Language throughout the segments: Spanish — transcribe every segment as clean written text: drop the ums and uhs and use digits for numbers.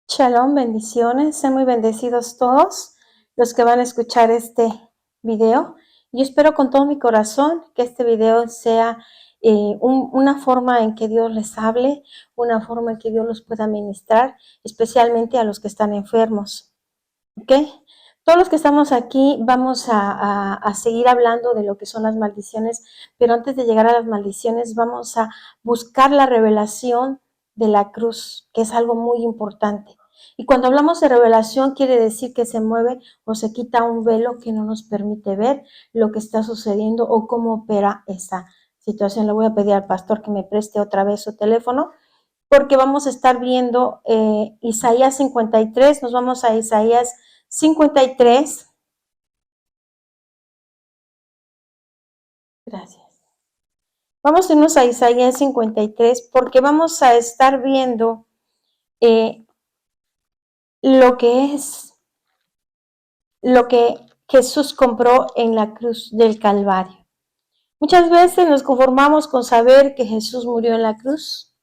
Shalom, bendiciones, sean muy bendecidos todos los que van a escuchar este video. Yo espero con todo mi corazón que este video sea una forma en que Dios les hable, una forma en que Dios los pueda ministrar, especialmente a los que están enfermos. ¿Ok? Todos los que estamos aquí vamos a seguir hablando de lo que son las maldiciones, pero antes de llegar a las maldiciones vamos a buscar la revelación de la cruz, que es algo muy importante. Y cuando hablamos de revelación quiere decir que se mueve o se quita un velo que no nos permite ver lo que está sucediendo o cómo opera esa situación. Le voy a pedir al pastor que me preste otra vez su teléfono porque vamos a estar viendo Isaías 53, nos vamos a Isaías 53. Gracias. Vamos a irnos a Isaías 53 porque vamos a estar viendo lo que Jesús compró en la cruz del Calvario. Muchas veces nos conformamos con saber que Jesús murió en la cruz,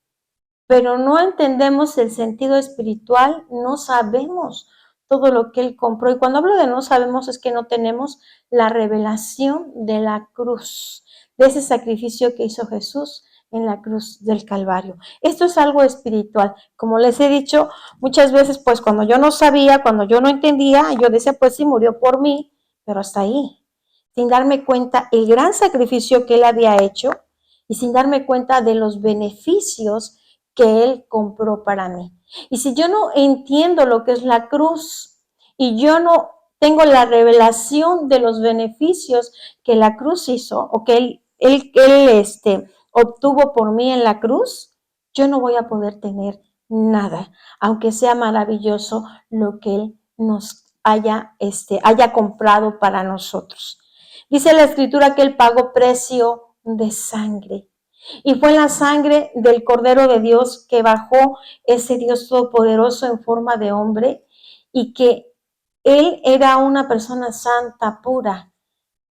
pero no entendemos el sentido espiritual, no sabemos todo lo que Él compró. Y cuando hablo de no sabemos es que no tenemos la revelación de la cruz, de ese sacrificio que hizo Jesús en la cruz del Calvario. Esto es algo espiritual. Como les he dicho muchas veces, pues cuando yo no sabía, cuando yo no entendía, yo decía, pues sí, murió por mí, pero hasta ahí, sin darme cuenta el gran sacrificio que Él había hecho y sin darme cuenta de los beneficios que Él compró para mí. Y si yo no entiendo lo que es la cruz y yo no tengo la revelación de los beneficios que la cruz hizo o que él obtuvo por mí en la cruz, yo no voy a poder tener nada, aunque sea maravilloso lo que Él nos haya comprado para nosotros. Dice la Escritura que Él pagó precio de sangre. Y fue la sangre del Cordero de Dios que bajó ese Dios todopoderoso en forma de hombre y que Él era una persona santa, pura,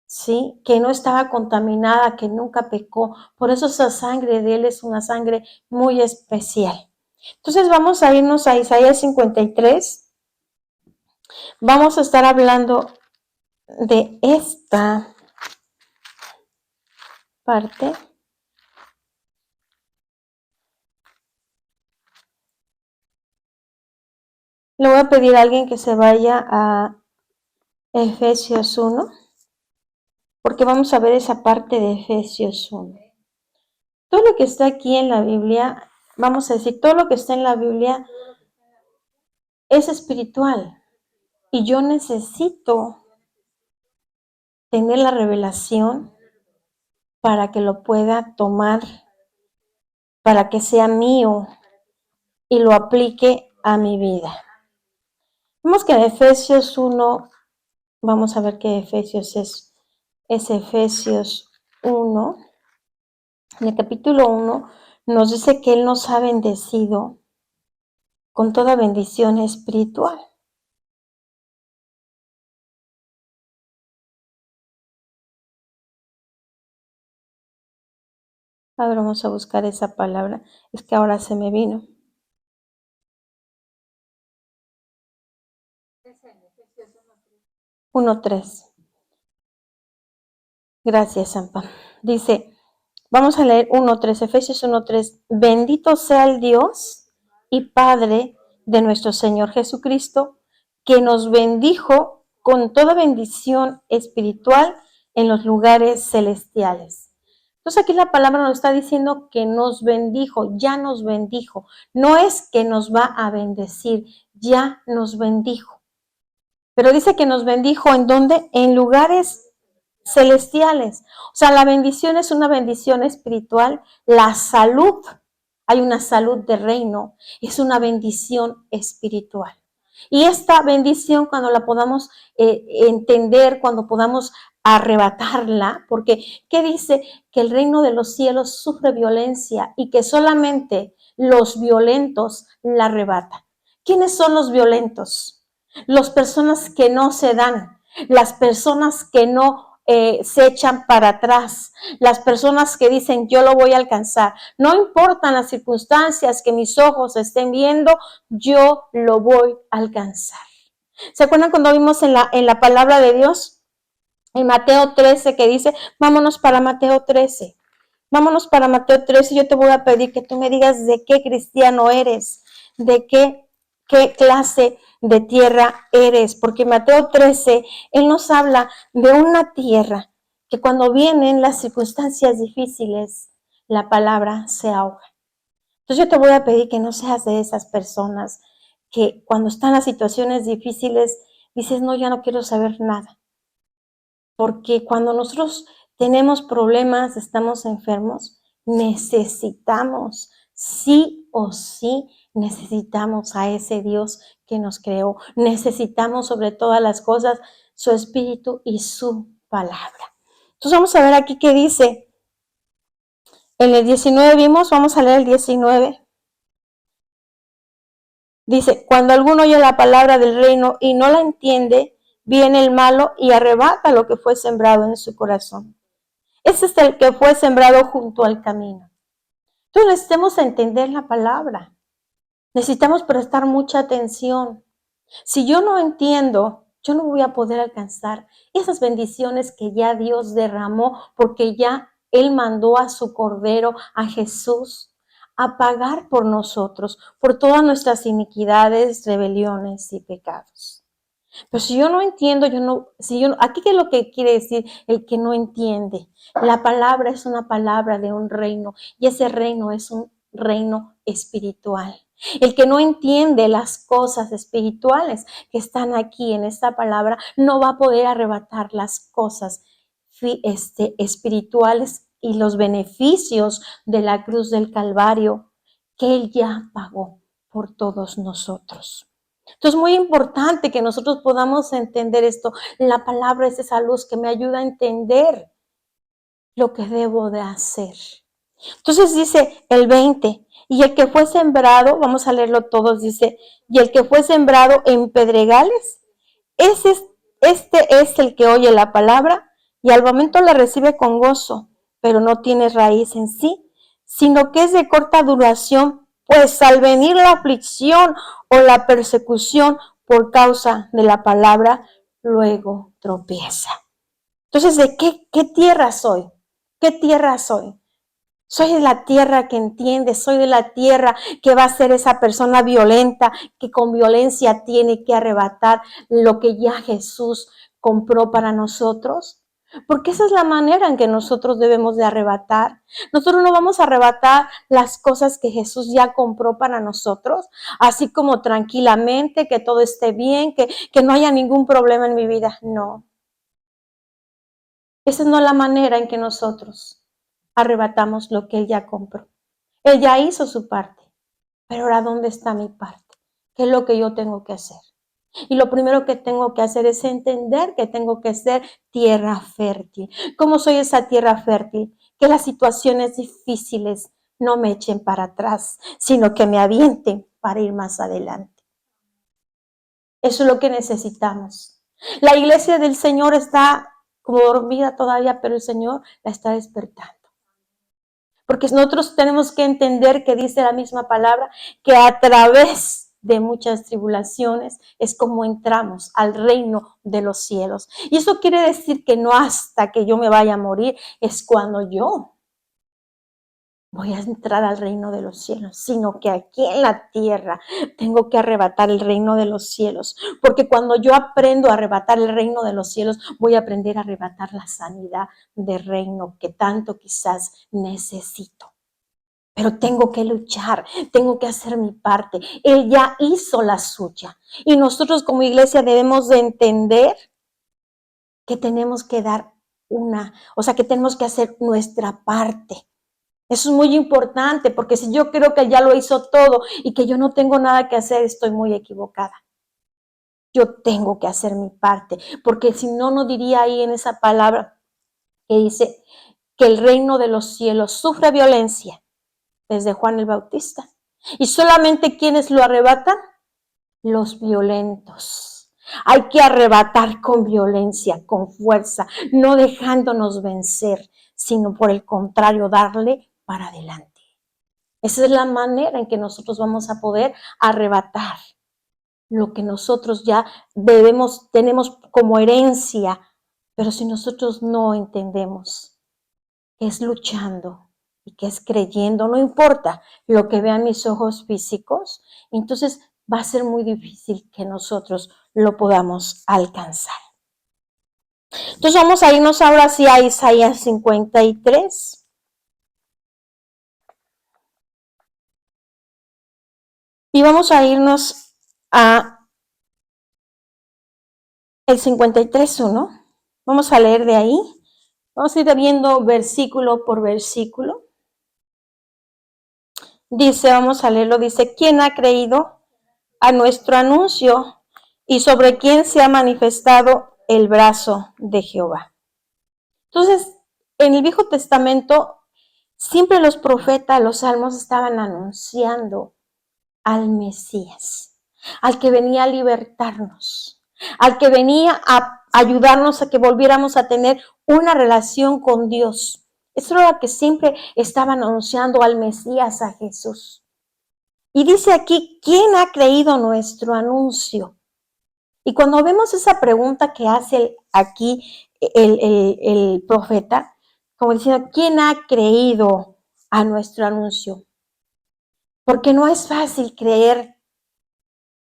¿sí? Que no estaba contaminada, que nunca pecó. Por eso esa sangre de Él es una sangre muy especial. Entonces vamos a irnos a Isaías 53. Vamos a estar hablando de esta parte. Le voy a pedir a alguien que se vaya a Efesios 1, porque vamos a ver esa parte de Efesios 1. Todo lo que está aquí en la Biblia, vamos a decir, todo lo que está en la Biblia es espiritual. Y yo necesito tener la revelación para que lo pueda tomar, para que sea mío y lo aplique a mi vida. Vemos que en Efesios 1, vamos a ver qué Efesios es Efesios 1. En el capítulo 1 nos dice que Él nos ha bendecido con toda bendición espiritual. A ver, vamos a buscar esa palabra. Es que ahora se me vino. 1:3. Gracias, Sampa. Dice, vamos a leer 1:3, Efesios 1:3. Bendito sea el Dios y Padre de nuestro Señor Jesucristo, que nos bendijo con toda bendición espiritual en los lugares celestiales. Entonces aquí la palabra nos está diciendo que nos bendijo, ya nos bendijo. No es que nos va a bendecir, ya nos bendijo. Pero dice que nos bendijo ¿en dónde? En lugares celestiales. O sea, la bendición es una bendición espiritual. La salud, hay una salud de reino, es una bendición espiritual. Y esta bendición, cuando la podamos entender, cuando podamos arrebatarla, porque ¿qué dice? Que el reino de los cielos sufre violencia y que solamente los violentos la arrebatan. ¿Quiénes son los violentos? las personas que no se dan, las personas que no se echan para atrás, las personas que dicen yo lo voy a alcanzar. No importan las circunstancias que mis ojos estén viendo, yo lo voy a alcanzar. ¿Se acuerdan cuando vimos en la palabra de Dios? En Mateo 13 que dice, vámonos para Mateo 13. Vámonos para Mateo 13. Yo te voy a pedir que tú me digas de qué cristiano eres, de qué clase de tierra eres, porque Mateo 13, Él nos habla de una tierra que cuando vienen las circunstancias difíciles, la palabra se ahoga. Entonces yo te voy a pedir que no seas de esas personas que cuando están las situaciones difíciles dices, no, ya no quiero saber nada. Porque cuando nosotros tenemos problemas, estamos enfermos, necesitamos, sí o sí, necesitamos a ese Dios que nos creó. Necesitamos sobre todas las cosas su espíritu y su palabra. Entonces vamos a ver aquí qué dice. En el 19 vimos, vamos a leer el 19. Dice, cuando alguno oye la palabra del reino y no la entiende, viene el malo y arrebata lo que fue sembrado en su corazón. Ese es el que fue sembrado junto al camino. Entonces necesitamos entender la palabra. Necesitamos prestar mucha atención. Si yo no entiendo, yo no voy a poder alcanzar esas bendiciones que ya Dios derramó, porque ya Él mandó a su Cordero, a Jesús, a pagar por nosotros, por todas nuestras iniquidades, rebeliones y pecados. Pero si yo no entiendo, aquí qué es lo que quiere decir el que no entiende. La palabra es una palabra de un reino y ese reino es un reino espiritual. El que no entiende las cosas espirituales que están aquí en esta palabra no va a poder arrebatar las cosas espirituales y los beneficios de la cruz del Calvario que Él ya pagó por todos nosotros. Entonces es muy importante que nosotros podamos entender esto. La palabra es esa luz que me ayuda a entender lo que debo de hacer. Entonces dice el 20, y el que fue sembrado, vamos a leerlo todos, dice, y el que fue sembrado en pedregales, este es el que oye la palabra y al momento la recibe con gozo, pero no tiene raíz en sí, sino que es de corta duración, pues al venir la aflicción o la persecución por causa de la palabra, luego tropieza. Entonces, ¿de qué tierra soy? ¿Qué tierra soy? Soy de la tierra que entiende, soy de la tierra que va a ser esa persona violenta, que con violencia tiene que arrebatar lo que ya Jesús compró para nosotros. Porque esa es la manera en que nosotros debemos de arrebatar. Nosotros no vamos a arrebatar las cosas que Jesús ya compró para nosotros, así como tranquilamente, que todo esté bien, que no haya ningún problema en mi vida. No. Esa no es la manera en que nosotros arrebatamos lo que Él ya compró. Él ya hizo su parte, pero ahora ¿dónde está mi parte? ¿Qué es lo que yo tengo que hacer? Y lo primero que tengo que hacer es entender que tengo que ser tierra fértil. ¿Cómo soy esa tierra fértil? Que las situaciones difíciles no me echen para atrás, sino que me avienten para ir más adelante. Eso es lo que necesitamos. La iglesia del Señor está como dormida todavía, pero el Señor la está despertando. Porque nosotros tenemos que entender que dice la misma palabra, que a través de muchas tribulaciones es como entramos al reino de los cielos. Y eso quiere decir que no hasta que yo me vaya a morir es cuando yo voy a entrar al reino de los cielos, sino que aquí en la tierra tengo que arrebatar el reino de los cielos, porque cuando yo aprendo a arrebatar el reino de los cielos, voy a aprender a arrebatar la sanidad del reino que tanto quizás necesito. Pero tengo que luchar, tengo que hacer mi parte. Él ya hizo la suya. Y nosotros como iglesia debemos de entender que tenemos que dar que tenemos que hacer nuestra parte. Eso es muy importante, porque si yo creo que Él ya lo hizo todo y que yo no tengo nada que hacer, estoy muy equivocada. Yo tengo que hacer mi parte, porque si no, no diría ahí en esa palabra que dice que el reino de los cielos sufre violencia desde Juan el Bautista. Y solamente quienes lo arrebatan, los violentos. Hay que arrebatar con violencia, con fuerza, no dejándonos vencer, sino por el contrario, darle para adelante. Esa es la manera en que nosotros vamos a poder arrebatar lo que nosotros ya tenemos como herencia, pero si nosotros no entendemos que es luchando y que es creyendo, no importa lo que vean mis ojos físicos, entonces va a ser muy difícil que nosotros lo podamos alcanzar. Entonces vamos a irnos ahora sí a Isaías 53. Y vamos a irnos a el 53:1. Vamos a leer de ahí. Vamos a ir viendo versículo por versículo. Dice, vamos a leerlo, dice, ¿quién ha creído a nuestro anuncio y sobre quién se ha manifestado el brazo de Jehová? Entonces, en el Viejo Testamento, siempre los profetas, los salmos estaban anunciando al Mesías, al que venía a libertarnos, al que venía a ayudarnos a que volviéramos a tener una relación con Dios. Eso era lo que siempre estaban anunciando al Mesías, a Jesús. Y dice aquí, ¿quién ha creído nuestro anuncio? Y cuando vemos esa pregunta que hace aquí el profeta, como diciendo, ¿quién ha creído a nuestro anuncio? Porque no es fácil creer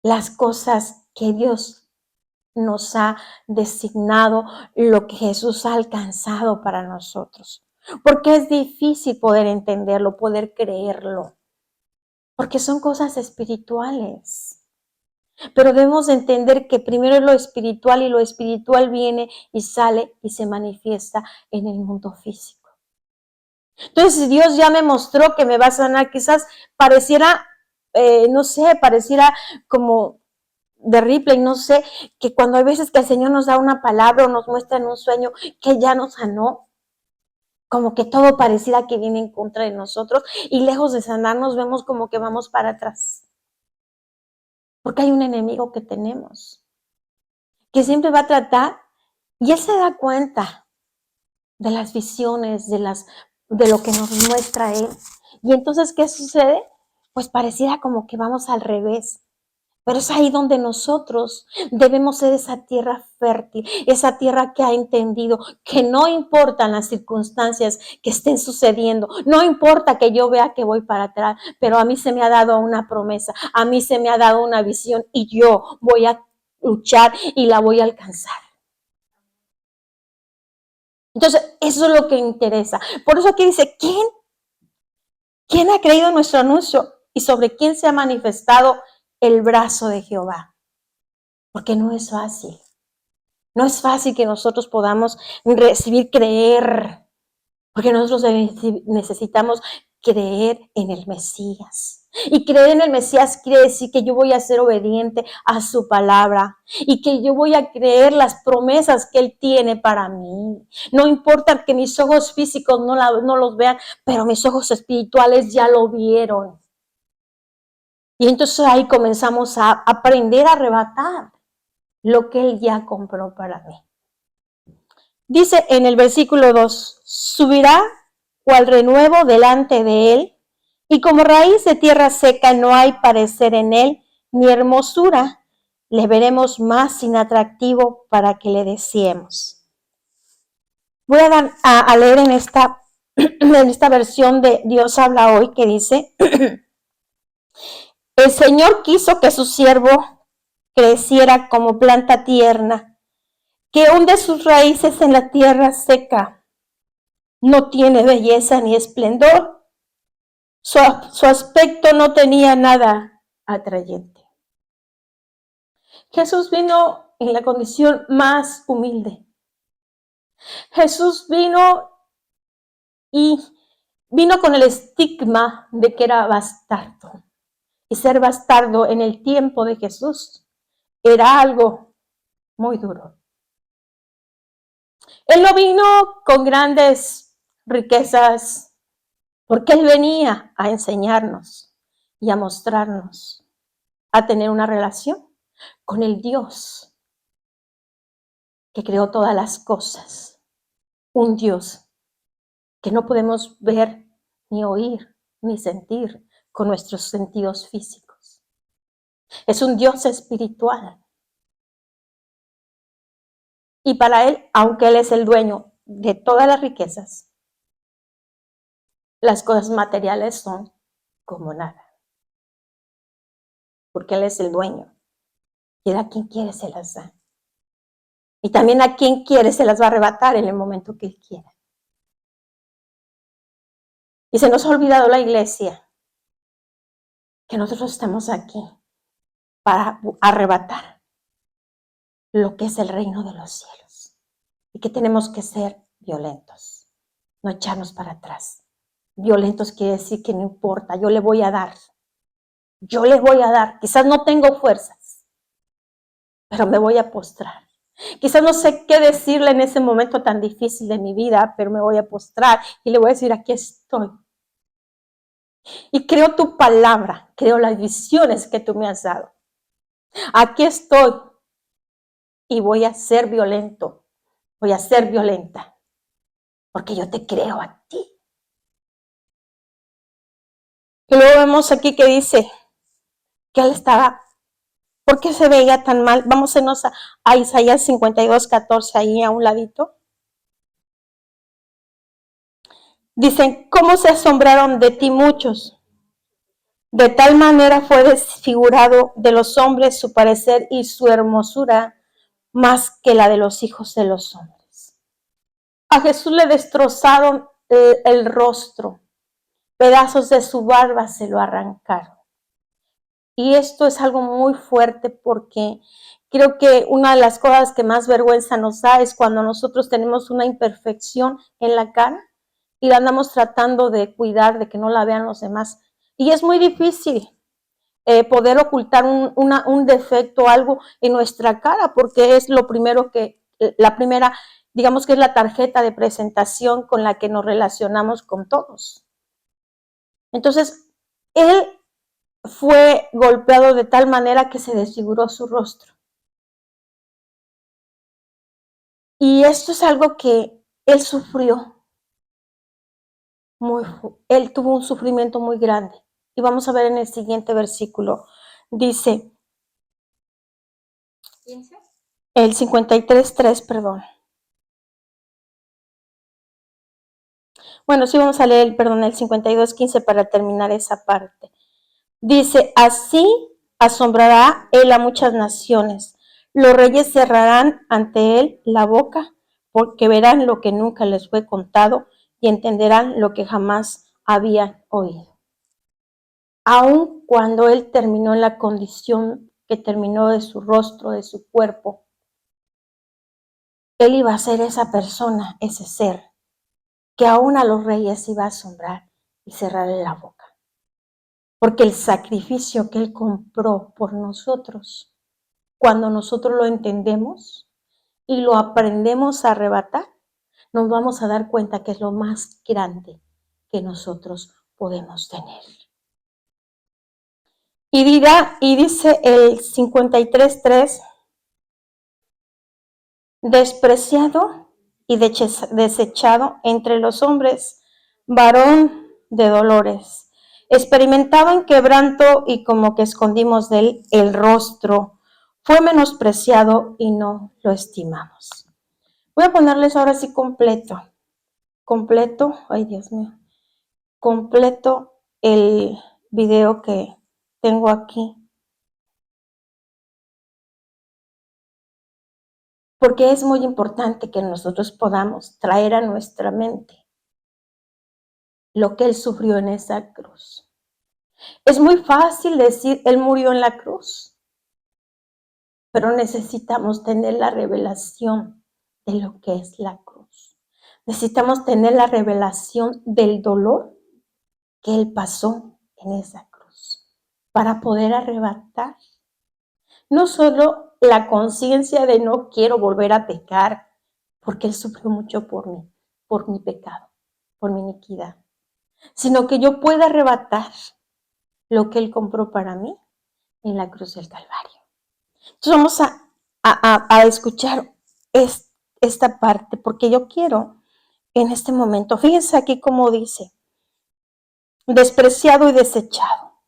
las cosas que Dios nos ha designado, lo que Jesús ha alcanzado para nosotros. Porque es difícil poder entenderlo, poder creerlo. Porque son cosas espirituales. Pero debemos entender que primero es lo espiritual y lo espiritual viene y sale y se manifiesta en el mundo físico. Entonces, si Dios ya me mostró que me va a sanar, quizás pareciera, no sé, pareciera como de Ripley, no sé, que cuando hay veces que el Señor nos da una palabra o nos muestra en un sueño que ya nos sanó, como que todo pareciera que viene en contra de nosotros y lejos de sanarnos vemos como que vamos para atrás. Porque hay un enemigo que tenemos, que siempre va a tratar y él se da cuenta de las visiones, de lo que nos muestra él. Y entonces, ¿qué sucede? Pues pareciera como que vamos al revés. Pero es ahí donde nosotros debemos ser esa tierra fértil, esa tierra que ha entendido que no importan las circunstancias que estén sucediendo, no importa que yo vea que voy para atrás, pero a mí se me ha dado una promesa, a mí se me ha dado una visión y yo voy a luchar y la voy a alcanzar. Entonces, eso es lo que interesa. Por eso aquí dice, ¿quién ha creído nuestro anuncio y sobre quién se ha manifestado el brazo de Jehová? Porque no es fácil. No es fácil que nosotros podamos creer, porque nosotros necesitamos creer en el Mesías. Y creer en el Mesías quiere decir que yo voy a ser obediente a su palabra y que yo voy a creer las promesas que Él tiene para mí. No importa que mis ojos físicos no los vean, pero mis ojos espirituales ya lo vieron. Y entonces ahí comenzamos a aprender a arrebatar lo que Él ya compró para mí. Dice en el versículo 2, subirá cual renuevo delante de él, y como raíz de tierra seca no hay parecer en él, ni hermosura, le veremos más inatractivo para que le deseemos. Voy a leer en esta versión de Dios habla hoy, que dice, el Señor quiso que su siervo creciera como planta tierna, que hunde sus raíces en la tierra seca. No tiene belleza ni esplendor. Su aspecto no tenía nada atrayente. Jesús vino en la condición más humilde. Jesús vino y vino con el estigma de que era bastardo. Y ser bastardo en el tiempo de Jesús era algo muy duro. Él no vino con grandes riquezas, porque Él venía a enseñarnos y a mostrarnos, a tener una relación con el Dios que creó todas las cosas, un Dios que no podemos ver, ni oír, ni sentir con nuestros sentidos físicos. Es un Dios espiritual. Y para Él, aunque Él es el dueño de todas las riquezas, las cosas materiales son como nada. Porque Él es el dueño. Y a quien quiere se las da. Y también a quien quiere se las va a arrebatar en el momento que Él quiera. Y se nos ha olvidado la iglesia que nosotros estamos aquí para arrebatar lo que es el reino de los cielos. Y que tenemos que ser violentos, no echarnos para atrás. Violentos quiere decir que no importa, yo le voy a dar. Yo le voy a dar. Quizás no tengo fuerzas, pero me voy a postrar. Quizás no sé qué decirle en ese momento tan difícil de mi vida, pero me voy a postrar y le voy a decir, aquí estoy. Y creo tu palabra, creo las visiones que tú me has dado. Aquí estoy y voy a ser violento, voy a ser violenta, porque yo te creo a ti. Y luego vemos aquí que dice que él estaba, ¿por qué se veía tan mal? Vamos a Isaías 52:14, ahí a un ladito. Dicen, ¿cómo se asombraron de ti muchos? De tal manera fue desfigurado de los hombres su parecer y su hermosura más que la de los hijos de los hombres. A Jesús le destrozaron el rostro, pedazos de su barba se lo arrancaron. Y esto es algo muy fuerte porque creo que una de las cosas que más vergüenza nos da es cuando nosotros tenemos una imperfección en la cara y la andamos tratando de cuidar, de que no la vean los demás. Y es muy difícil poder ocultar un defecto, algo en nuestra cara, porque es lo primero la primera, digamos que es la tarjeta de presentación con la que nos relacionamos con todos. Entonces, él fue golpeado de tal manera que se desfiguró su rostro. Y esto es algo que él sufrió. Él tuvo un sufrimiento muy grande. Y vamos a ver en el siguiente versículo. Dice, el 53:3, perdón. Bueno, sí vamos a leer, el 52:15 para terminar esa parte. Dice, así asombrará él a muchas naciones. Los reyes cerrarán ante él la boca, porque verán lo que nunca les fue contado y entenderán lo que jamás habían oído. Aun cuando él terminó en la condición que terminó de su rostro, de su cuerpo, él iba a ser esa persona, ese ser, que aún a los reyes iba a asombrar y cerrarle la boca. Porque el sacrificio que Él compró por nosotros, cuando nosotros lo entendemos y lo aprendemos a arrebatar, nos vamos a dar cuenta que es lo más grande que nosotros podemos tener. Y dice el 53:3, despreciado y desechado entre los hombres, varón de dolores, experimentado en quebranto y como que escondimos de él el rostro, fue menospreciado y no lo estimamos. Voy a ponerles ahora sí completo, ay Dios mío, completo el video que tengo aquí. Porque es muy importante que nosotros podamos traer a nuestra mente lo que Él sufrió en esa cruz. Es muy fácil decir, Él murió en la cruz, pero necesitamos tener la revelación de lo que es la cruz. Necesitamos tener la revelación del dolor que Él pasó en esa cruz para poder arrebatar no solo la conciencia de no quiero volver a pecar, porque Él sufrió mucho por mi pecado, por mi iniquidad, sino que yo pueda arrebatar lo que Él compró para mí en la cruz del Calvario. Entonces vamos a escuchar esta parte, porque yo quiero en este momento, fíjense aquí cómo dice, despreciado y desechado.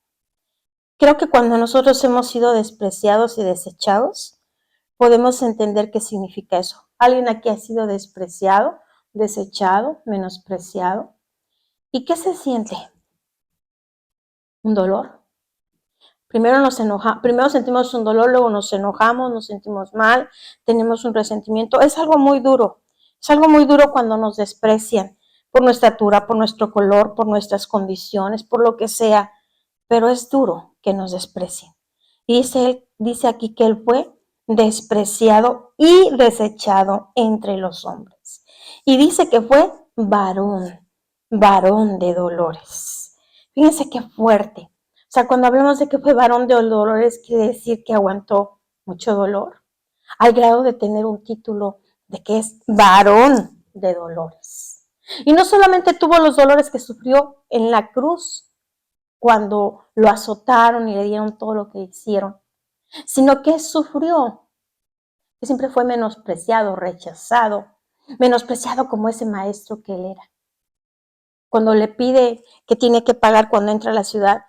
Creo que cuando nosotros hemos sido despreciados y desechados, podemos entender qué significa eso. ¿Alguien aquí ha sido despreciado, desechado, menospreciado? ¿Y qué se siente? ¿Un dolor? Primero sentimos un dolor, luego nos enojamos, nos sentimos mal, tenemos un resentimiento. Es algo muy duro. Es algo muy duro cuando nos desprecian por nuestra altura, por nuestro color, por nuestras condiciones, por lo que sea. Pero es duro que nos desprecien. Y dice aquí que él fue despreciado y desechado entre los hombres. Y dice que fue varón de dolores. Fíjense qué fuerte. O sea, cuando hablamos de que fue varón de dolores, quiere decir que aguantó mucho dolor, al grado de tener un título de que es varón de dolores. Y no solamente tuvo los dolores que sufrió en la cruz, cuando lo azotaron y le dieron todo lo que hicieron, sino que sufrió, que siempre fue menospreciado, rechazado, menospreciado como ese maestro que él era. Cuando le pide que tiene que pagar cuando entra a la ciudad,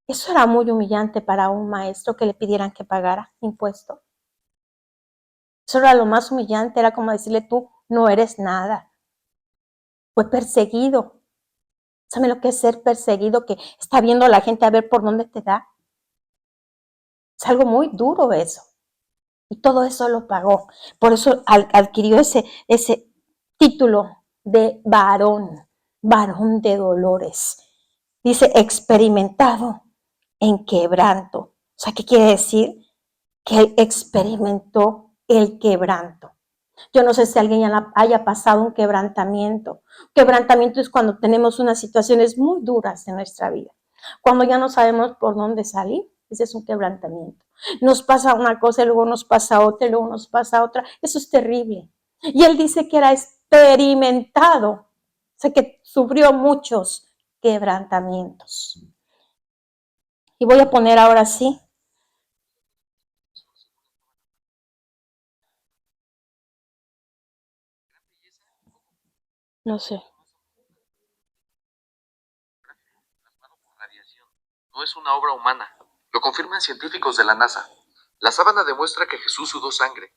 eso era muy humillante para un maestro que le pidieran que pagara impuesto. Eso era lo más humillante, era como decirle tú no eres nada. Fue perseguido. ¿Saben lo que es ser perseguido? Que está viendo a la gente a ver por dónde te da. Es algo muy duro eso. Y todo eso lo pagó. Por eso adquirió ese título de varón de dolores. Dice experimentado en quebranto. O sea, ¿qué quiere decir? Que él experimentó el quebranto. Yo no sé si alguien ya haya pasado un quebrantamiento. Quebrantamiento es cuando tenemos unas situaciones muy duras en nuestra vida. Cuando ya no sabemos por dónde salir, ese es un quebrantamiento. Nos pasa una cosa, y luego nos pasa otra, y luego nos pasa otra. Eso es terrible. Y él dice que era experimentado, o sea, que sufrió muchos quebrantamientos. Y voy a poner ahora sí. No sé. No es una obra humana. Lo confirman científicos de la NASA. La sábana demuestra que Jesús sudó sangre.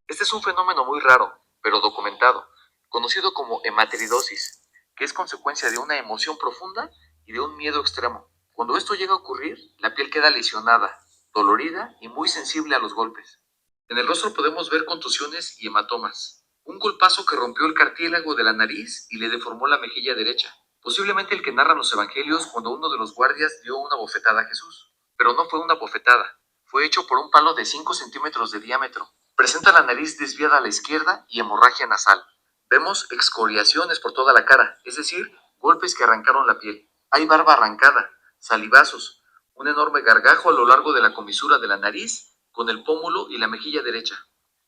Este es un fenómeno muy raro, pero documentado, conocido como hemateridosis, que es consecuencia de una emoción profunda y de un miedo extremo. Cuando esto llega a ocurrir, la piel queda lesionada, dolorida y muy sensible a los golpes. En el rostro podemos ver contusiones y hematomas. Un golpazo que rompió el cartílago de la nariz y le deformó la mejilla derecha. Posiblemente el que narran los evangelios cuando uno de los guardias dio una bofetada a Jesús. Pero no fue una bofetada, fue hecho por un palo de 5 centímetros de diámetro. Presenta la nariz desviada a la izquierda y hemorragia nasal. Vemos excoriaciones por toda la cara, es decir, golpes que arrancaron la piel. Hay barba arrancada, salivazos, un enorme gargajo a lo largo de la comisura de la nariz con el pómulo y la mejilla derecha.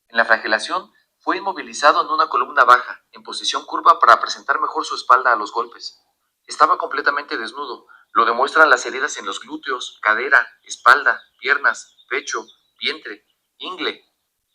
En la flagelación, fue inmovilizado en una columna baja, en posición curva para presentar mejor su espalda a los golpes. Estaba completamente desnudo, lo demuestran las heridas en los glúteos, cadera, espalda, piernas, pecho, vientre, ingle.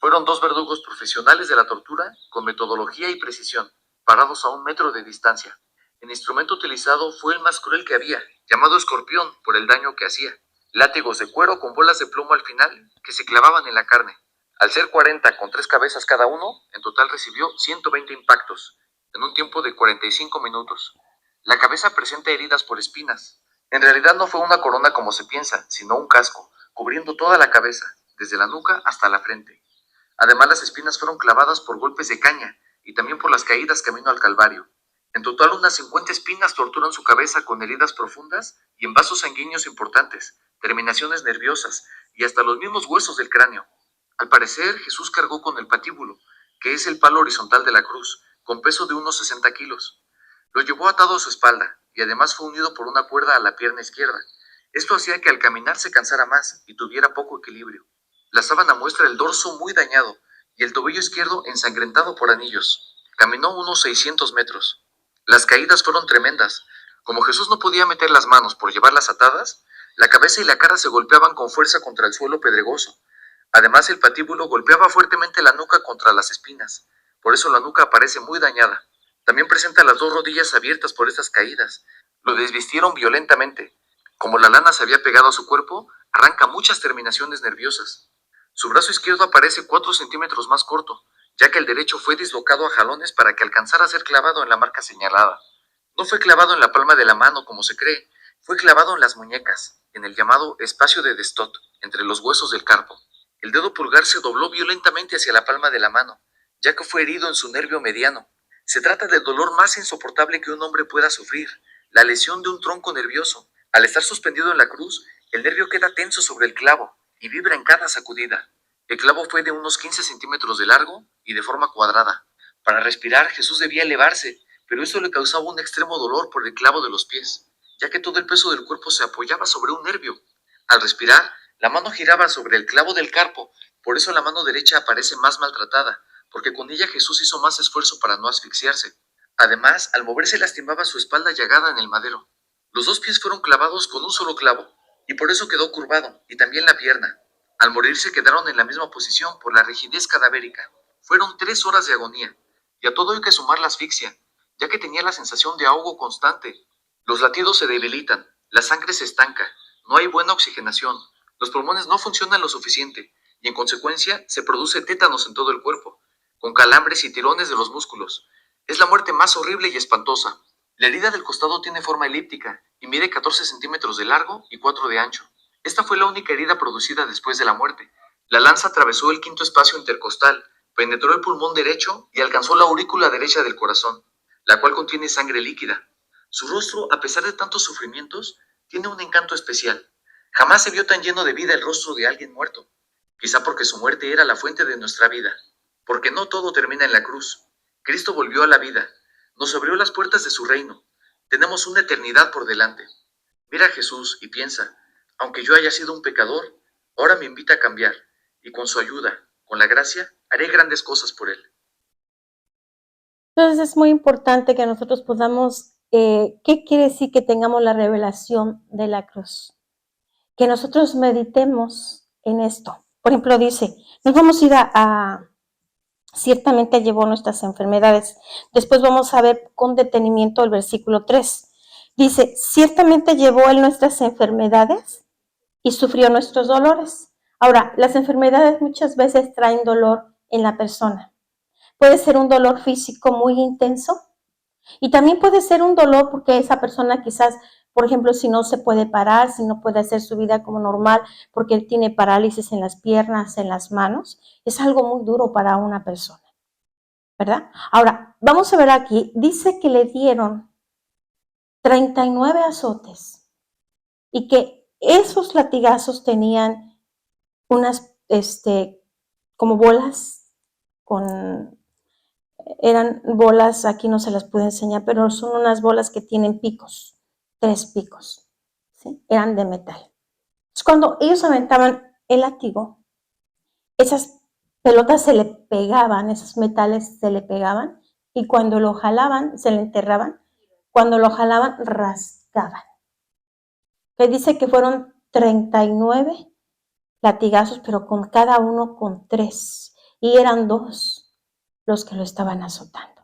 Fueron 2 verdugos profesionales de la tortura con metodología y precisión, parados a 1 metro de distancia. El instrumento utilizado fue el más cruel que había, llamado escorpión por el daño que hacía. Látigos de cuero con bolas de plomo al final que se clavaban en la carne. Al ser 40 con 3 cabezas cada uno, en total recibió 120 impactos, en un tiempo de 45 minutos. La cabeza presenta heridas por espinas. En realidad no fue una corona como se piensa, sino un casco, cubriendo toda la cabeza, desde la nuca hasta la frente. Además, las espinas fueron clavadas por golpes de caña y también por las caídas camino al Calvario. En total, unas 50 espinas torturan su cabeza con heridas profundas y en vasos sanguíneos importantes, terminaciones nerviosas y hasta los mismos huesos del cráneo. Al parecer, Jesús cargó con el patíbulo, que es el palo horizontal de la cruz, con peso de unos 60 kilos. Lo llevó atado a su espalda y además fue unido por una cuerda a la pierna izquierda. Esto hacía que al caminar se cansara más y tuviera poco equilibrio. La sábana muestra el dorso muy dañado y el tobillo izquierdo ensangrentado por anillos. Caminó unos 600 metros. Las caídas fueron tremendas. Como Jesús no podía meter las manos por llevarlas atadas, la cabeza y la cara se golpeaban con fuerza contra el suelo pedregoso. Además, el patíbulo golpeaba fuertemente la nuca contra las espinas. Por eso la nuca aparece muy dañada. También presenta las dos rodillas abiertas por estas caídas. Lo desvistieron violentamente. Como la lana se había pegado a su cuerpo, arranca muchas terminaciones nerviosas. Su brazo izquierdo aparece 4 centímetros más corto, ya que el derecho fue dislocado a jalones para que alcanzara a ser clavado en la marca señalada. No fue clavado en la palma de la mano como se cree, fue clavado en las muñecas, en el llamado espacio de Destot, entre los huesos del carpo. El dedo pulgar se dobló violentamente hacia la palma de la mano, ya que fue herido en su nervio mediano. Se trata del dolor más insoportable que un hombre pueda sufrir, la lesión de un tronco nervioso. Al estar suspendido en la cruz, el nervio queda tenso sobre el clavo y vibra en cada sacudida. El clavo fue de unos 15 centímetros de largo y de forma cuadrada. Para respirar, Jesús debía elevarse, pero eso le causaba un extremo dolor por el clavo de los pies, ya que todo el peso del cuerpo se apoyaba sobre un nervio. Al respirar, la mano giraba sobre el clavo del carpo, por eso la mano derecha aparece más maltratada, porque con ella Jesús hizo más esfuerzo para no asfixiarse. Además, al moverse lastimaba su espalda llagada en el madero. Los 2 pies fueron clavados con un solo clavo, y por eso quedó curvado, y también la pierna. Al morir se quedaron en la misma posición por la rigidez cadavérica. Fueron 3 horas de agonía, y a todo hay que sumar la asfixia, ya que tenía la sensación de ahogo constante. Los latidos se debilitan, la sangre se estanca, no hay buena oxigenación, los pulmones no funcionan lo suficiente, y en consecuencia se produce tétanos en todo el cuerpo, con calambres y tirones de los músculos. Es la muerte más horrible y espantosa. La herida del costado tiene forma elíptica y mide 14 centímetros de largo y 4 de ancho. Esta fue la única herida producida después de la muerte. La lanza atravesó el quinto espacio intercostal, penetró el pulmón derecho y alcanzó la aurícula derecha del corazón, la cual contiene sangre líquida. Su rostro, a pesar de tantos sufrimientos, tiene un encanto especial. Jamás se vio tan lleno de vida el rostro de alguien muerto. Quizá porque su muerte era la fuente de nuestra vida. Porque no todo termina en la cruz. Cristo volvió a la vida. Nos abrió las puertas de su reino. Tenemos una eternidad por delante. Mira a Jesús y piensa, aunque yo haya sido un pecador, ahora me invita a cambiar, y con su ayuda, con la gracia, haré grandes cosas por él. Entonces es muy importante que nosotros podamos, ¿qué quiere decir que tengamos la revelación de la cruz? Que nosotros meditemos en esto. Por ejemplo, dice, nos vamos a ir ciertamente llevó nuestras enfermedades. Después vamos a ver con detenimiento el versículo 3. Dice, ciertamente llevó él nuestras enfermedades y sufrió nuestros dolores. Ahora, las enfermedades muchas veces traen dolor en la persona. Puede ser un dolor físico muy intenso y también puede ser un dolor porque esa persona quizás, por ejemplo, si no se puede parar, si no puede hacer su vida como normal porque él tiene parálisis en las piernas, en las manos, es algo muy duro para una persona, ¿verdad? Ahora, vamos a ver aquí, dice que le dieron 39 azotes y que esos latigazos tenían unas, como bolas eran bolas, aquí no se las pude enseñar, pero son unas bolas que tienen picos, 3 picos, ¿sí? Eran de metal. Entonces, cuando ellos aventaban el látigo, esas pelotas se le pegaban, esos metales se le pegaban, y cuando lo jalaban, se le enterraban, cuando lo jalaban, rasgaban. Que dice que fueron 39 latigazos, pero con cada uno con 3, y eran 2 los que lo estaban azotando.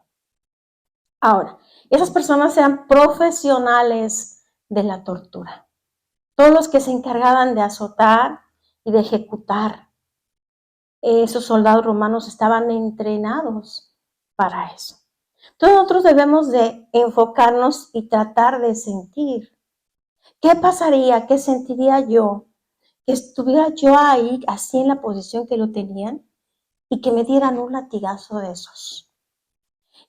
Ahora, esas personas eran profesionales de la tortura. Todos los que se encargaban de azotar y de ejecutar, esos soldados romanos estaban entrenados para eso. Entonces nosotros debemos de enfocarnos y tratar de sentir. ¿Qué pasaría? ¿Qué sentiría yo? Que estuviera yo ahí, así en la posición que lo tenían, y que me dieran un latigazo de esos.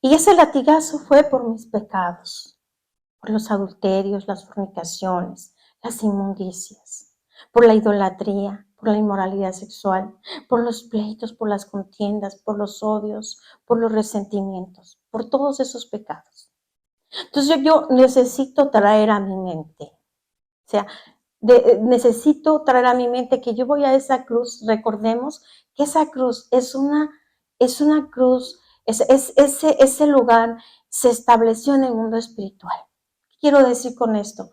Y ese latigazo fue por mis pecados, por los adulterios, las fornicaciones, las inmundicias, por la idolatría, por la inmoralidad sexual, por los pleitos, por las contiendas, por los odios, por los resentimientos, por todos esos pecados. Entonces yo necesito traer a mi mente, o sea, necesito traer a mi mente que yo voy a esa cruz. Recordemos que esa cruz es una cruz, ese lugar se estableció en el mundo espiritual. ¿Qué quiero decir con esto?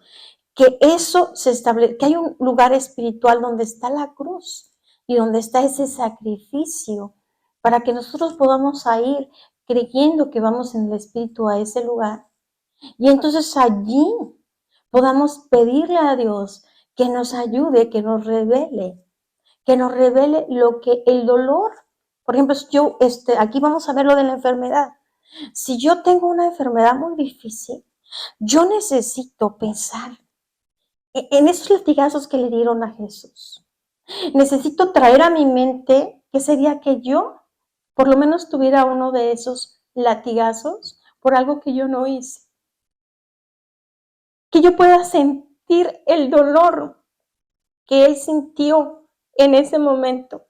Que eso se establece, que hay un lugar espiritual donde está la cruz. y donde está ese sacrificio para que nosotros podamos ir creyendo que vamos en el Espíritu a ese lugar. Y entonces allí podamos pedirle a Dios que nos ayude, que nos revele lo que el dolor. Por ejemplo, aquí vamos a ver lo de la enfermedad. Si yo tengo una enfermedad muy difícil, yo necesito pensar en esos latigazos que le dieron a Jesús. Necesito traer a mi mente qué sería que yo, por lo menos, tuviera uno de esos latigazos por algo que yo no hice. Que yo pueda sentir el dolor que él sintió en ese momento.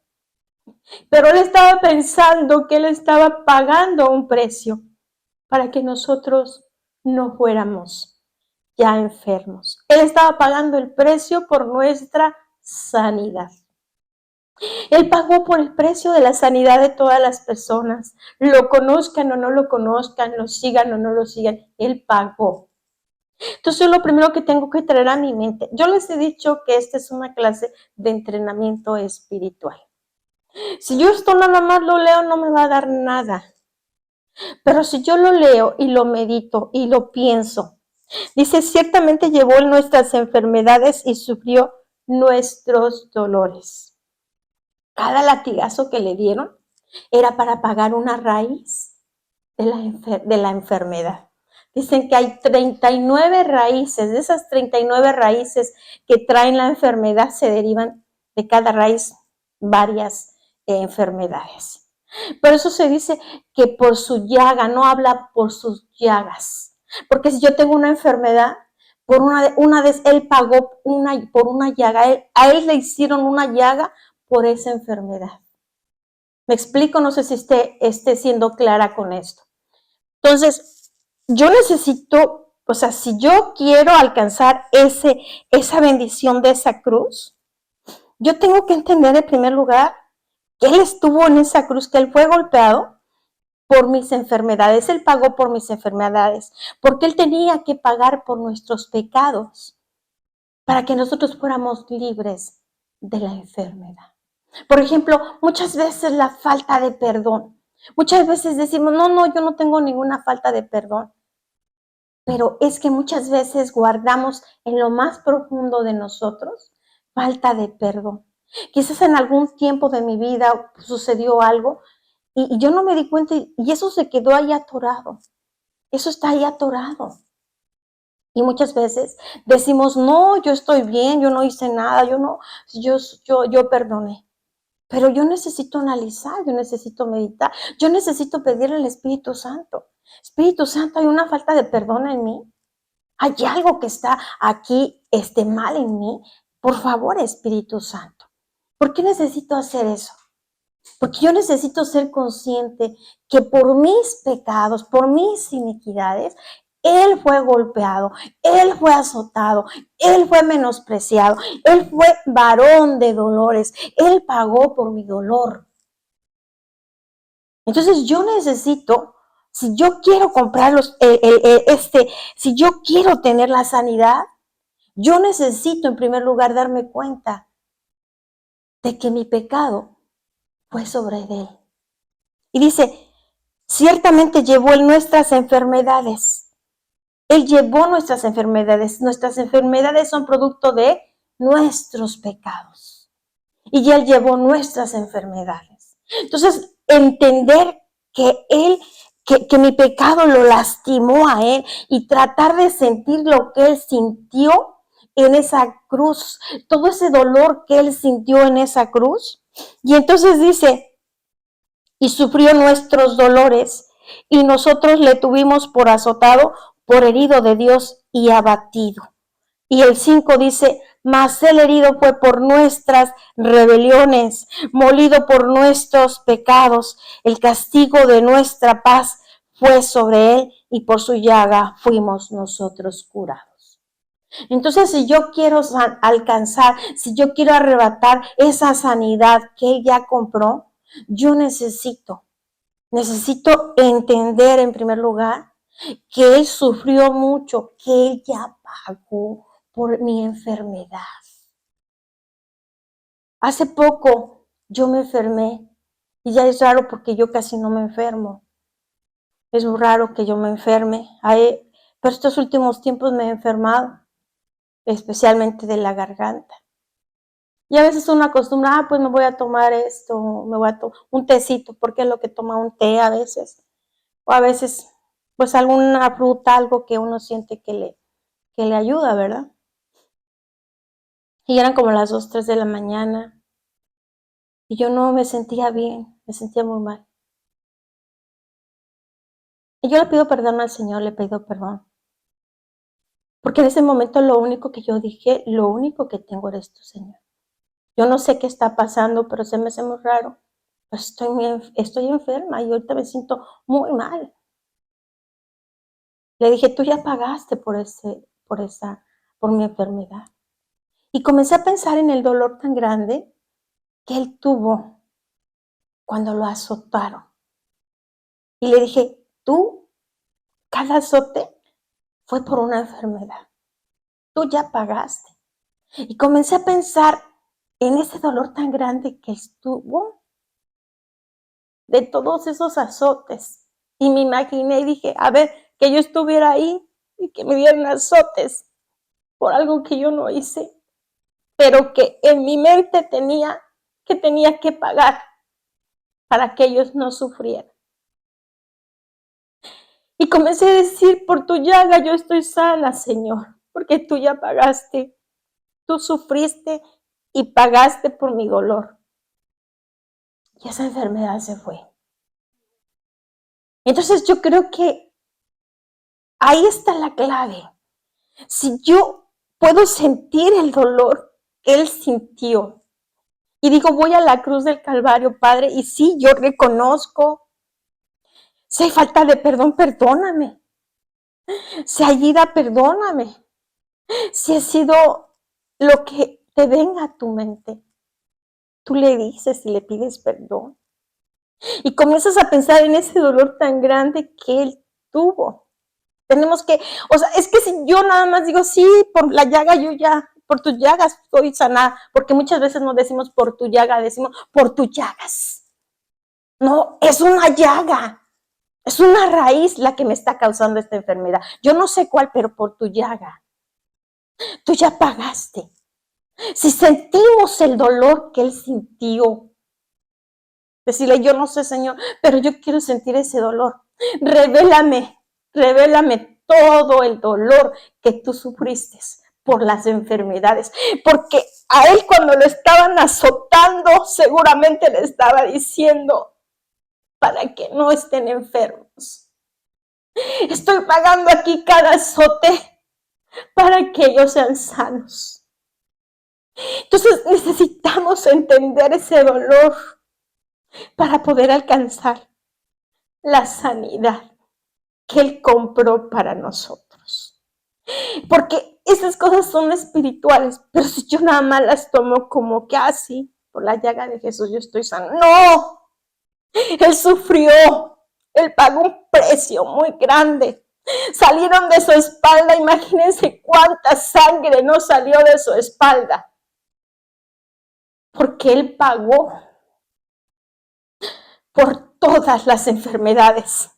Pero él estaba pensando que él estaba pagando un precio para que nosotros no fuéramos ya enfermos. Él estaba pagando el precio por nuestra sanidad. Él pagó por el precio de la sanidad de todas las personas. Lo conozcan o no lo conozcan, lo sigan o no lo sigan. Él pagó. Entonces, lo primero que tengo que traer a mi mente, yo les he dicho que esta es una clase de entrenamiento espiritual. Si yo esto nada más lo leo, no me va a dar nada. Pero si yo lo leo y lo medito y lo pienso, dice, ciertamente llevó nuestras enfermedades y sufrió nuestros dolores. Cada latigazo que le dieron era para pagar una raíz de la enfermedad. Dicen que hay 39 raíces, de esas 39 raíces que traen la enfermedad se derivan de cada raíz varias enfermedades. Por eso se dice que por su llaga, no habla por sus llagas. Porque si yo tengo una enfermedad, por una vez él pagó por una llaga, a él le hicieron una llaga por esa enfermedad. ¿Me explico? No sé si esté siendo clara con esto. Entonces, yo necesito, o sea, si yo quiero alcanzar esa bendición de esa cruz, yo tengo que entender en primer lugar que Él estuvo en esa cruz, que Él fue golpeado por mis enfermedades, Él pagó por mis enfermedades, porque Él tenía que pagar por nuestros pecados para que nosotros fuéramos libres de la enfermedad. Por ejemplo, muchas veces la falta de perdón. Muchas veces decimos, no, yo no tengo ninguna falta de perdón. Pero es que muchas veces guardamos en lo más profundo de nosotros falta de perdón. Quizás en algún tiempo de mi vida sucedió algo y yo no me di cuenta y eso se quedó ahí atorado. Eso está ahí atorado. Y muchas veces decimos, no, yo estoy bien, yo no hice nada, yo perdoné. Pero yo necesito analizar, yo necesito meditar, yo necesito pedirle al Espíritu Santo. Espíritu Santo, hay una falta de perdón en mí. Hay algo que está aquí, mal en mí. Por favor, Espíritu Santo. ¿Por qué necesito hacer eso? Porque yo necesito ser consciente que por mis pecados, por mis iniquidades, Él fue golpeado, Él fue azotado, Él fue menospreciado, Él fue varón de dolores, Él pagó por mi dolor. Entonces yo necesito, si yo quiero comprar si yo quiero tener la sanidad, yo necesito en primer lugar darme cuenta de que mi pecado fue sobre Él. Y dice, ciertamente llevó Él nuestras enfermedades. Él llevó nuestras enfermedades. Nuestras enfermedades son producto de nuestros pecados. Y Él llevó nuestras enfermedades. Entonces, entender que que mi pecado lo lastimó a Él y tratar de sentir lo que Él sintió en esa cruz, todo ese dolor que Él sintió en esa cruz. Y entonces dice, y sufrió nuestros dolores, y nosotros le tuvimos por azotado, por herido de Dios y abatido. Y el 5 dice, mas el herido fue por nuestras rebeliones, molido por nuestros pecados, el castigo de nuestra paz fue sobre él, y por su llaga fuimos nosotros curados. Entonces, si yo quiero alcanzar, si yo quiero arrebatar esa sanidad que Él ya compró, yo necesito entender en primer lugar que Él sufrió mucho, que Él ya pagó por mi enfermedad. Hace poco yo me enfermé. Y ya es raro porque yo casi no me enfermo. Es muy raro que yo me enferme. Pero estos últimos tiempos me he enfermado, especialmente de la garganta. Y a veces uno acostumbra, pues me voy a tomar esto, me voy a tomar un tecito, porque es lo que toma un té a veces. O a veces, pues alguna fruta, algo que uno siente que le ayuda, ¿verdad? Y eran como las 2, 3 de la mañana. Y yo no me sentía bien, me sentía muy mal. Y yo le pido perdón al Señor, le pido perdón. Porque en ese momento lo único que yo dije, lo único que tengo eres tú, Señor. Yo no sé qué está pasando, pero se me hace muy raro. Pero estoy enferma y ahorita me siento muy mal. Le dije, tú ya pagaste por mi enfermedad. Y comencé a pensar en el dolor tan grande que él tuvo cuando lo azotaron. Y le dije, cada azote fue por una enfermedad. Tú ya pagaste. Y comencé a pensar en ese dolor tan grande que estuvo de todos esos azotes. Y me imaginé y dije, a ver, que yo estuviera ahí y que me dieran azotes por algo que yo no hice, pero que en mi mente tenía que pagar para que ellos no sufrieran. Y comencé a decir, por tu llaga yo estoy sana, Señor, porque tú ya pagaste, tú sufriste y pagaste por mi dolor. Y esa enfermedad se fue. Entonces yo creo que ahí está la clave. Si yo puedo sentir el dolor que él sintió y digo, voy a la cruz del Calvario, Padre, y sí, yo reconozco, si hay falta de perdón, perdóname. Si hay ira, perdóname. Si he sido lo que te venga a tu mente, tú le dices y le pides perdón. Y comienzas a pensar en ese dolor tan grande que él tuvo. Tenemos que, es que si yo nada más digo, sí, por la llaga yo ya, por tus llagas estoy sanada, porque muchas veces no decimos por tu llaga, decimos por tus llagas. No, es una llaga, es una raíz la que me está causando esta enfermedad. Yo no sé cuál, pero por tu llaga. Tú ya pagaste. Si sentimos el dolor que él sintió, decirle, yo no sé, Señor, pero yo quiero sentir ese dolor. Revélame todo el dolor que tú sufriste por las enfermedades. Porque a él cuando lo estaban azotando, seguramente le estaba diciendo, para que no estén enfermos. Estoy pagando aquí cada azote para que ellos sean sanos. Entonces necesitamos entender ese dolor para poder alcanzar la sanidad que él compró para nosotros. Porque esas cosas son espirituales, pero si yo nada más las tomo como que así, por la llaga de Jesús yo estoy sano. No, él sufrió, él pagó un precio muy grande. Salieron de su espalda, imagínense cuánta sangre no salió de su espalda. Porque él pagó por todas las enfermedades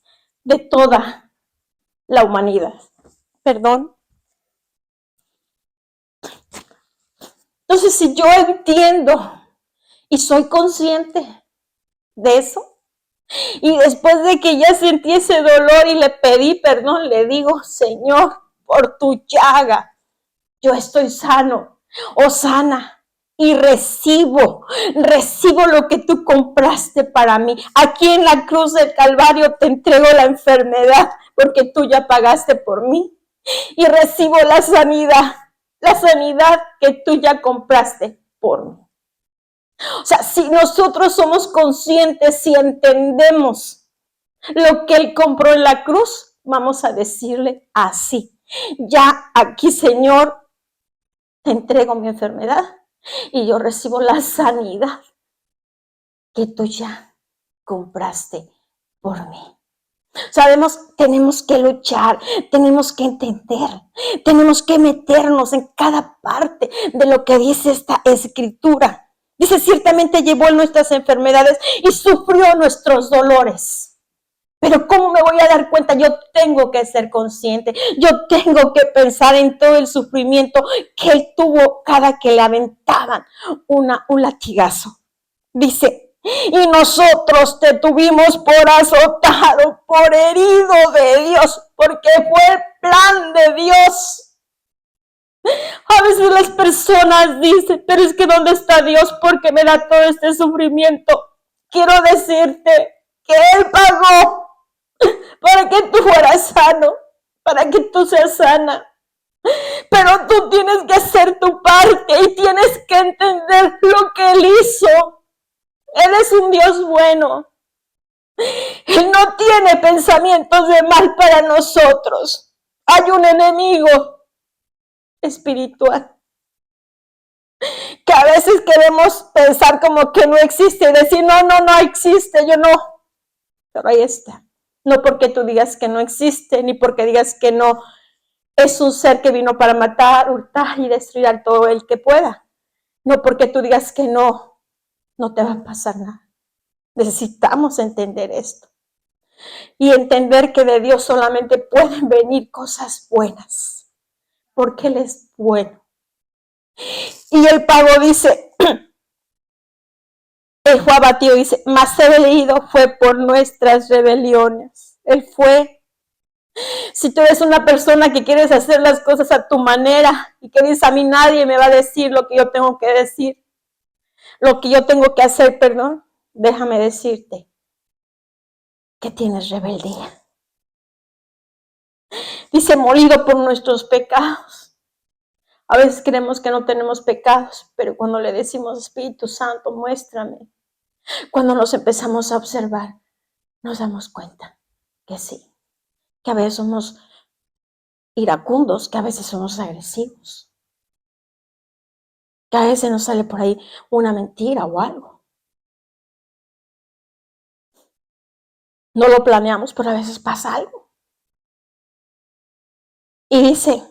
de toda la humanidad. Perdón. Entonces, si yo entiendo y soy consciente de eso, y después de que ya sentí ese dolor y le pedí perdón, le digo, Señor, por tu llaga, yo estoy sano o sana. Y recibo lo que tú compraste para mí. Aquí en la cruz del Calvario te entrego la enfermedad porque tú ya pagaste por mí. Y recibo la sanidad que tú ya compraste por mí. O sea, si nosotros somos conscientes, si entendemos lo que él compró en la cruz, vamos a decirle así. Ya aquí, Señor, te entrego mi enfermedad y yo recibo la sanidad que tú ya compraste por mí. Sabemos, tenemos que luchar, tenemos que entender, tenemos que meternos en cada parte de lo que dice esta escritura. Dice, ciertamente llevó nuestras enfermedades y sufrió nuestros dolores. Pero ¿cómo me voy a dar cuenta? Yo tengo que ser consciente. Yo tengo que pensar en todo el sufrimiento que él tuvo cada que le aventaban un latigazo. Dice, y nosotros te tuvimos por azotado, por herido de Dios, porque fue el plan de Dios. A veces las personas dicen, pero es que ¿dónde está Dios? Porque me da todo este sufrimiento. Quiero decirte que Él pagó para que tú fueras sano, para que tú seas sana. Pero tú tienes que hacer tu parte y tienes que entender lo que Él hizo. Él es un Dios bueno. Él no tiene pensamientos de mal para nosotros. Hay un enemigo espiritual que a veces queremos pensar como que no existe y decir, no existe, yo no. Pero ahí está. No porque tú digas que no existe, ni porque digas que no es un ser que vino para matar, hurtar y destruir a todo el que pueda. No porque tú digas que no te va a pasar nada. Necesitamos entender esto. Y entender que de Dios solamente pueden venir cosas buenas. Porque Él es bueno. Y el pago dice, Él fue abatido, dice, mas el herido fue por nuestras rebeliones. Él fue. Si tú eres una persona que quieres hacer las cosas a tu manera y que dices, a mí nadie me va a decir lo que yo tengo que decir, lo que yo tengo que hacer, perdón, déjame decirte que tienes rebeldía. Dice, morido por nuestros pecados. A veces creemos que no tenemos pecados, pero cuando le decimos, Espíritu Santo, muéstrame, cuando nos empezamos a observar, nos damos cuenta que sí, que a veces somos iracundos, que a veces somos agresivos, que a veces nos sale por ahí una mentira o algo. No lo planeamos, pero a veces pasa algo. Y dice,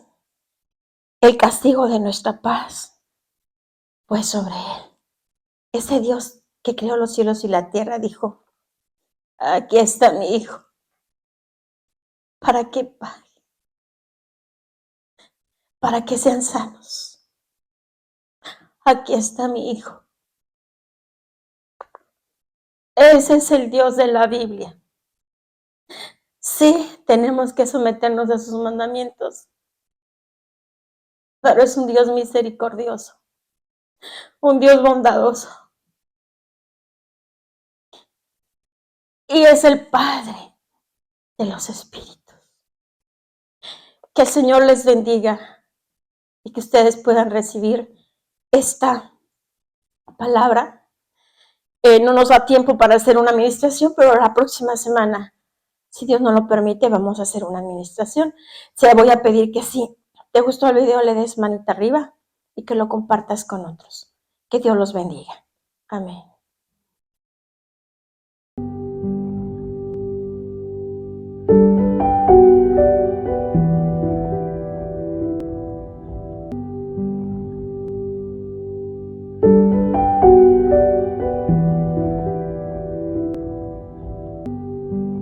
el castigo de nuestra paz fue sobre él. Ese Dios que creó los cielos y la tierra dijo, aquí está mi hijo, para que pague, para que sean sanos. Aquí está mi hijo. Ese es el Dios de la Biblia. Sí, tenemos que someternos a sus mandamientos, pero es un Dios misericordioso, un Dios bondadoso. Y es el Padre de los espíritus. Que el Señor les bendiga y que ustedes puedan recibir esta palabra. No nos da tiempo para hacer una administración, pero la próxima semana, si Dios nos lo permite, vamos a hacer una administración. Te voy a pedir que si te gustó el video, le des manita arriba y que lo compartas con otros. Que Dios los bendiga. Amén.